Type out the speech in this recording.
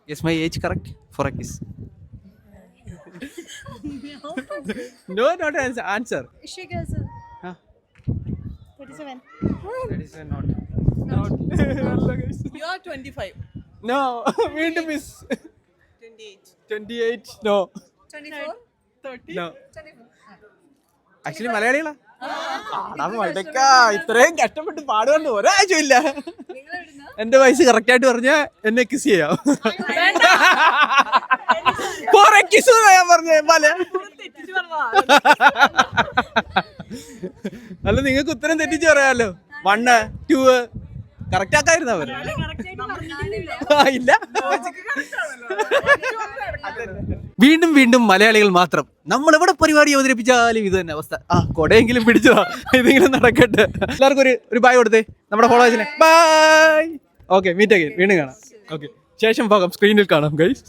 Is my age correct for a kiss? No, not answer. Ishika is Huh? 37. That is not. You are 25. No, വീണ്ടും miss. 28. 28. No. 24. 30. No. Actually മലയാളികളാ ഇത്രയും കഷ്ടപ്പെട്ട് പാടുകൊണ്ട് ഒരാഴ്ചയില്ല. എന്റെ വയസ്സ് correct ആയിട്ട് പറഞ്ഞാ എന്നെ കിസ് ചെയ്യാം. കിസ് ഞാൻ പറഞ്ഞേ അല്ല നിങ്ങൾക്ക് ഉത്തരം തെറ്റിച്ച് പറയാമല്ലോ. 1, 2 കറക്റ്റ് ആക്കായിരുന്നു അവര്. ഇല്ല, വീണ്ടും വീണ്ടും മലയാളികൾ മാത്രം. നമ്മൾ എവിടെ പരിപാടി അവതരിപ്പിച്ചാലും ഇത് തന്നെ അവസ്ഥ. കൊടയെങ്കിലും പിടിച്ചോ, ഇതെങ്കിലും നടക്കട്ടെ. എല്ലാവർക്കും ഒരു ബൈ കൊടുത്തേ നമ്മുടെ ഫോളോവേഴ്സിനെ. ബൈ. Okay, meet again. വീണ്ടും കാണാം. ഓക്കെ, ശേഷം പോകാം, സ്ക്രീനിൽ കാണാം ഗൈസ്.